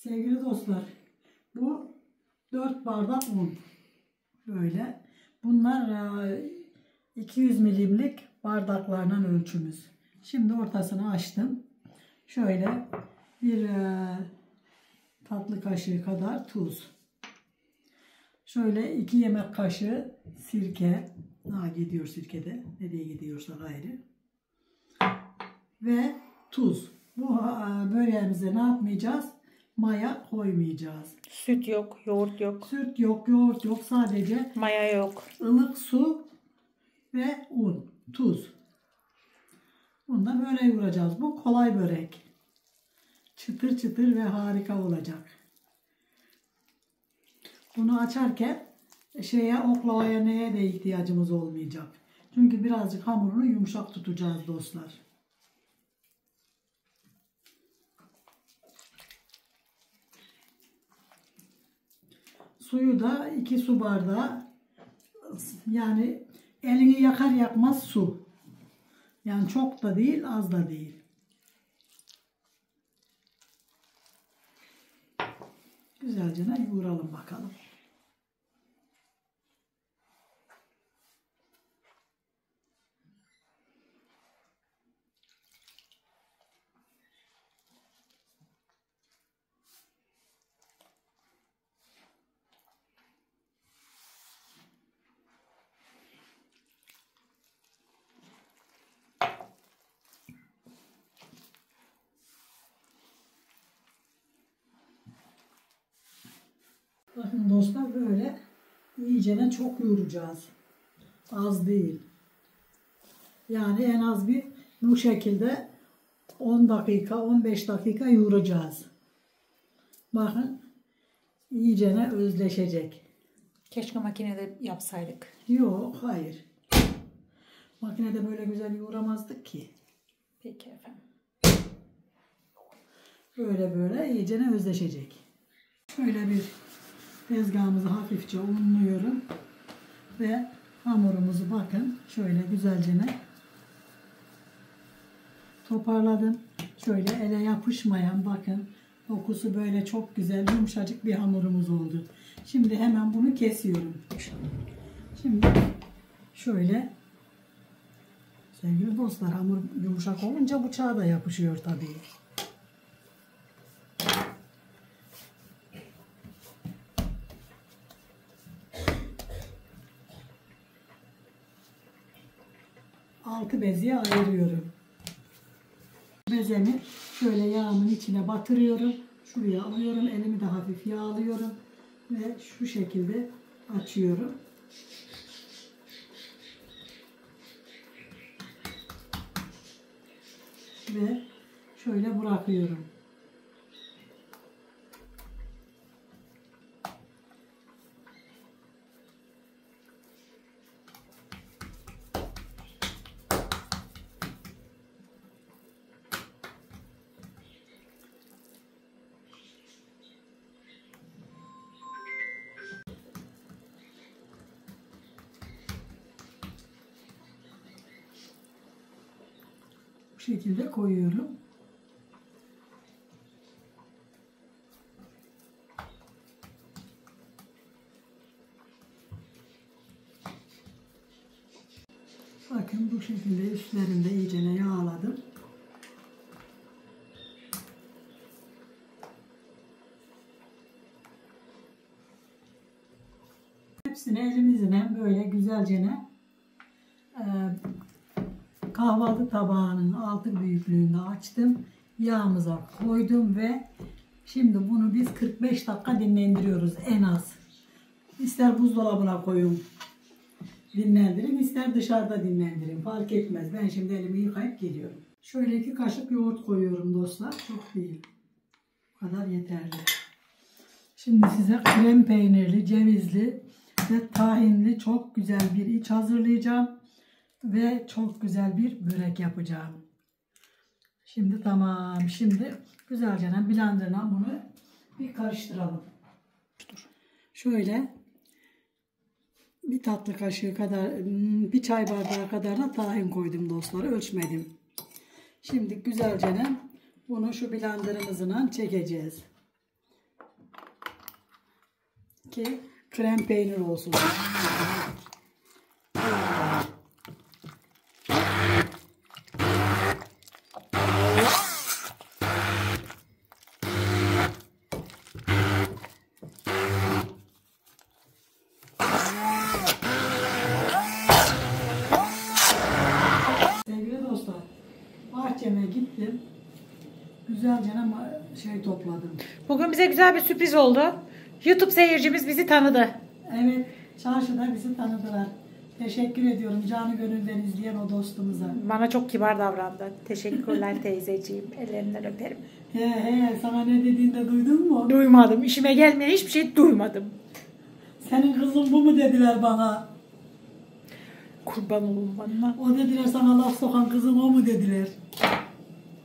Sevgili dostlar, bu 4 bardak un. Böyle. Bunlar 200 milimlik bardaklarla ölçümüz. Şimdi ortasını açtım. Şöyle bir tatlı kaşığı kadar tuz. Şöyle 2 yemek kaşığı sirke. Gidiyor sirkede. Nereye gidiyorsa gayrı. Ve tuz. Bu böreğimize ne yapmayacağız? Maya koymayacağız. Süt yok, yoğurt yok. Süt yok, yoğurt yok. Sadece Maya yok. ılık su ve un, tuz. Bunu da böyle yoğuracağız. Bu kolay börek. Çıtır çıtır ve harika olacak. Bunu açarken oklavaya neye de ihtiyacımız olmayacak. Çünkü birazcık hamurunu yumuşak tutacağız dostlar. Suyu da 2 su bardağı, yani elini yakar yakmaz su. Yani çok da değil, az da değil. Güzelce yoğuralım bakalım. Bakın dostlar, böyle iyicene çok yoğuracağız. Az değil. Yani en az bu şekilde 10 dakika 15 dakika yoğuracağız. Bakın iyicene özleşecek. Keşke makinede yapsaydık. Yok, hayır. Makinede böyle güzel yoğuramazdık ki. Peki efendim. Böyle iyicene özleşecek. Şöyle bir tezgahımızı hafifçe unluyorum ve hamurumuzu bakın şöyle güzelce toparladım. Şöyle ele yapışmayan, bakın dokusu böyle çok güzel yumuşacık bir hamurumuz oldu. Şimdi hemen bunu kesiyorum. Şimdi şöyle, sevgili dostlar, hamur yumuşak olunca bıçağa da yapışıyor tabii. Altı beziye ayırıyorum. Bezemi şöyle yağımın içine batırıyorum. Şuraya alıyorum. Elimi de hafif yağlıyorum. Ve şu şekilde açıyorum. Ve şöyle bırakıyorum. Bu şekilde koyuyorum. Bakın bu şekilde üstlerinde iyicene yağladım. Hepsini elimizle böyle güzelce kahvaltı tabağının altı büyüklüğünde açtım. Yağımıza koydum ve şimdi bunu biz 45 dakika dinlendiriyoruz en az. İster buzdolabına koyun, dinlendirin, ister dışarıda dinlendirin. Fark etmez. Ben şimdi elimi yıkayıp geliyorum. Şöyle 2 kaşık yoğurt koyuyorum dostlar. Çok değil. Bu kadar yeterli. Şimdi size krem peynirli, cevizli ve tahinli çok güzel bir iç hazırlayacağım. Ve çok güzel bir börek yapacağım. Şimdi tamam. Şimdi güzelce blenderla bunu bir karıştıralım. Şöyle bir tatlı kaşığı kadar, bir çay bardağı kadar da tahin koydum dostlar. Ölçmedim. Şimdi güzelce bunu şu blenderımızla çekeceğiz. ki krem peynir olsun. Sevgili dostlar, bahçeme gittim. Güzelce ama topladım. Bugün bize güzel bir sürpriz oldu. YouTube seyircimiz bizi tanıdı. Evet, çarşıda bizi tanıdılar. Teşekkür ediyorum canı gönülden izleyen o dostumuza. Bana çok kibar davrandı. Teşekkürler teyzeciğim. Ellerinden öperim. He, sana ne dediğini de duydun mu? Duymadım. İşime gelmeyen hiçbir şey duymadım. Senin kızın bu mu dediler bana. Kurban olun bana. O dediler sana laf sokan kızın o mu dediler.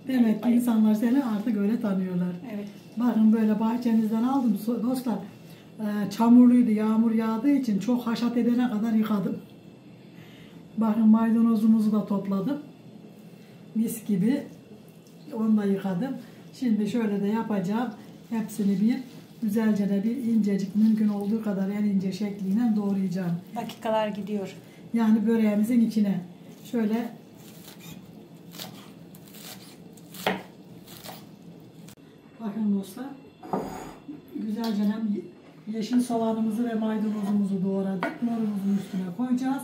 Demek ki insanlar seni artık öyle tanıyorlar. Evet. Bakın böyle bahçemizden aldım dostlar. Çamurluydu, yağmur yağdığı için çok haşat edene kadar yıkadım. Bakın maydanozumuzu da topladım. Mis gibi. Onu da yıkadım. Şimdi şöyle de yapacağım. Hepsini bir güzelce de bir incecik mümkün olduğu kadar en ince şekliyle doğrayacağım. Dakikalar gidiyor. Yani böreğimizin içine. Şöyle bakın dostlar. Güzelce yeşil soğanımızı ve maydanozumuzu doğradık. Morumuzun üstüne koyacağız.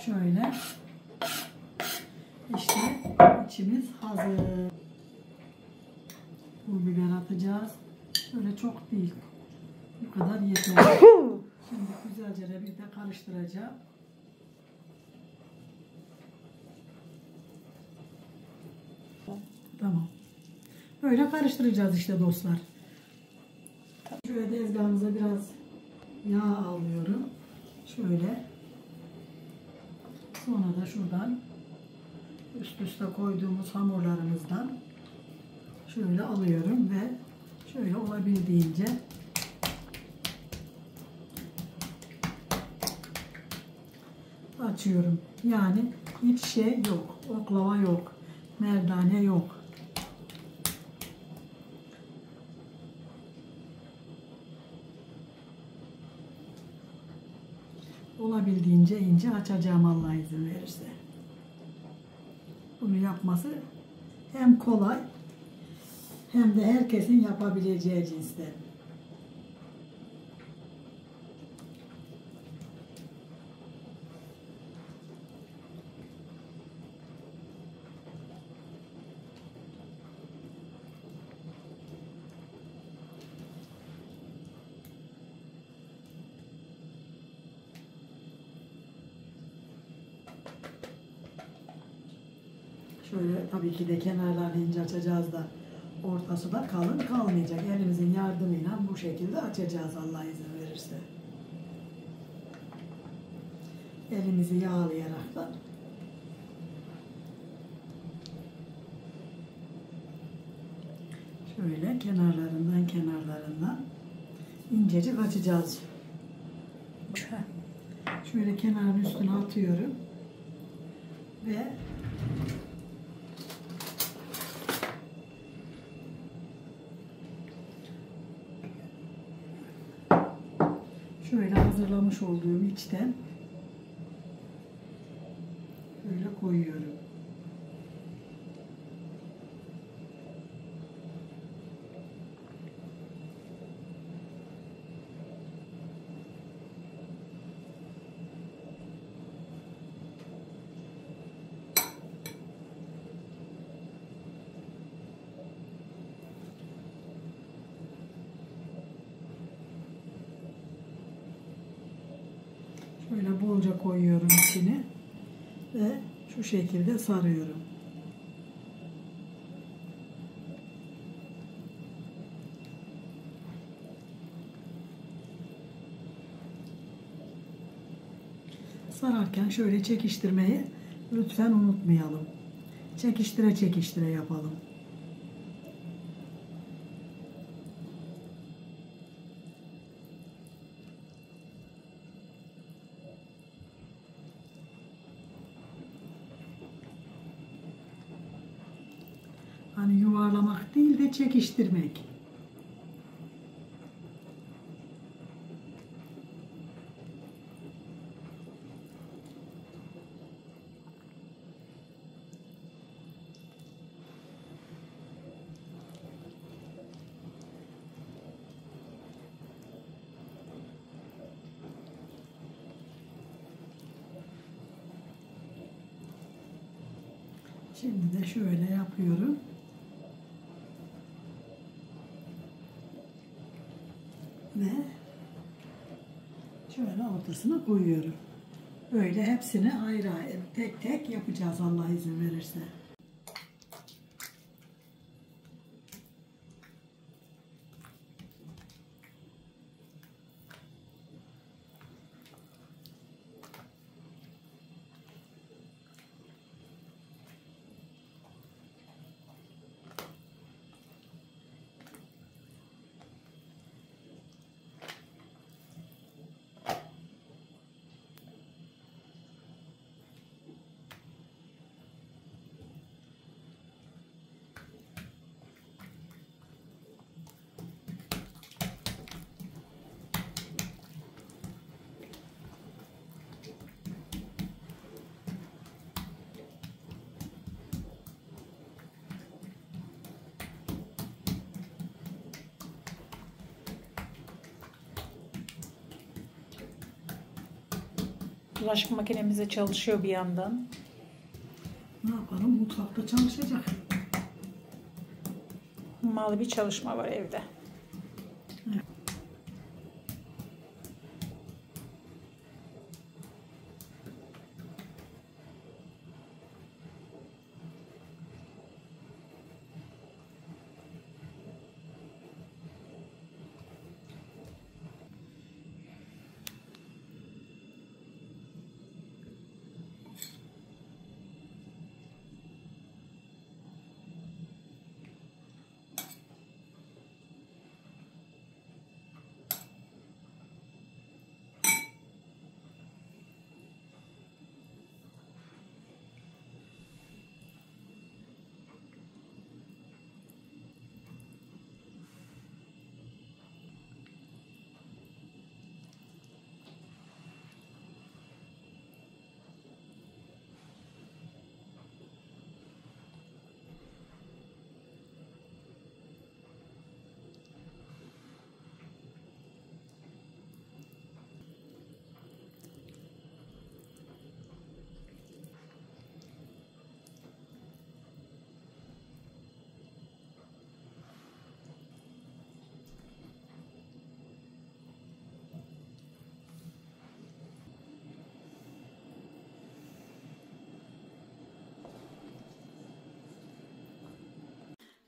Şöyle. İşte içimiz hazır. Pul biber atacağız. Böyle çok değil. Bu kadar yeter. Şimdi güzelce de bir de karıştıracağım. Tamam. Böyle karıştıracağız işte dostlar. Şöyle tezgahımıza biraz yağ alıyorum. Şöyle. Sonra da şuradan üst üste koyduğumuz hamurlarımızdan şöyle alıyorum ve şöyle olabildiğince açıyorum. Yani hiç şey yok. Oklava yok. Merdane yok. Olabildiğince ince açacağım Allah izin verirse. Bunu yapması hem kolay hem de herkesin yapabileceği cinsten. Şöyle tabii ki de kenarlarını ince açacağız da ortası da kalın kalmayacak. Elimizin yardımıyla bu şekilde açacağız Allah izin verirse. Elimizi yağlayarak da şöyle kenarlarından incecik açacağız. Şöyle kenarın üstüne atıyorum ve şöyle hazırlamış olduğum içten böyle koyuyorum. Şöyle bolca koyuyorum içine ve şu şekilde sarıyorum. Sararken şöyle çekiştirmeyi lütfen unutmayalım. Çekiştire çekiştire yapalım. Hani yuvarlamak değil de çekiştirmek. Şimdi de şöyle yapıyorum. Ve şöyle ortasına koyuyorum. Böyle hepsini ayrı ayrı tek tek yapacağız Allah izin verirse. Bulaşık makinemiz de çalışıyor bir yandan. Ne yapalım? Mutfakta çalışacak. Malı bir çalışma var evde. Evet.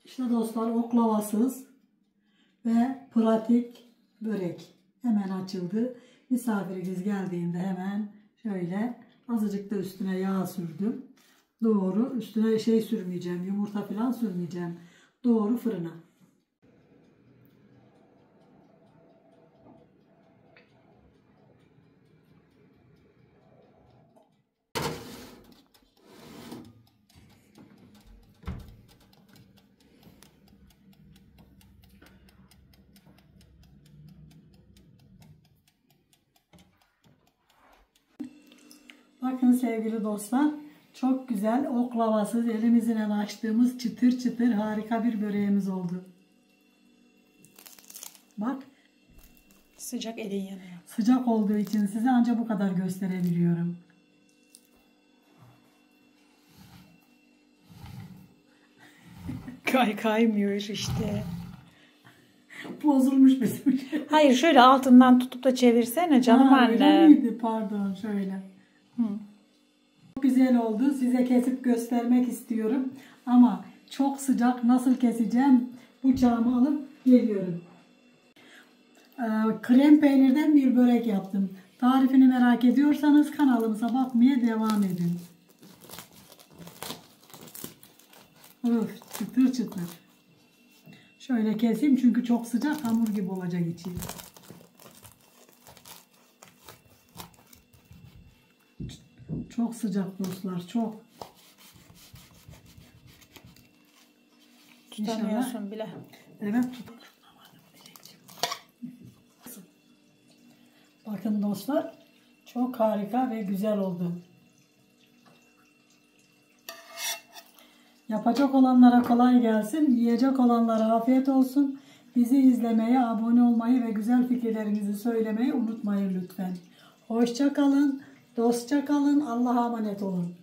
İşte dostlar, oklavasız ve pratik börek hemen açıldı. Misafirimiz geldiğinde hemen şöyle azıcık da üstüne yağ sürdüm. Doğru üstüne şey sürmeyeceğim, yumurta falan sürmeyeceğim. Doğru fırına. Bakın sevgili dostlar, çok güzel oklavasız elimizle açtığımız çıtır çıtır harika bir böreğimiz oldu. Bak, Sıcak, elin yanıyor. sıcak olduğu için size ancak bu kadar gösterebiliyorum. Kaymıyor işte. Bozulmuş bizim. Hayır, şöyle altından tutup da çevirsene canım Ha, öyle anne. miydi? Pardon, şöyle. Hı. Çok güzel oldu. Size kesip göstermek istiyorum. Ama çok sıcak. Nasıl keseceğim? Bıçağımı alıp geliyorum. Krem peynirden bir börek yaptım. Tarifini merak ediyorsanız kanalımıza bakmaya devam edin. Öf, çıtır çıtır. Şöyle keseyim çünkü çok sıcak, hamur gibi olacak içi. Çok sıcak dostlar, çok. Tutamıyorsun bile. Evet, bakın dostlar, çok harika ve güzel oldu. Yapacak olanlara kolay gelsin, yiyecek olanlara afiyet olsun. Bizi izlemeye, abone olmayı ve güzel fikirlerinizi söylemeyi unutmayın lütfen. Hoşça kalın, dostça kalın, Allah'a emanet olun.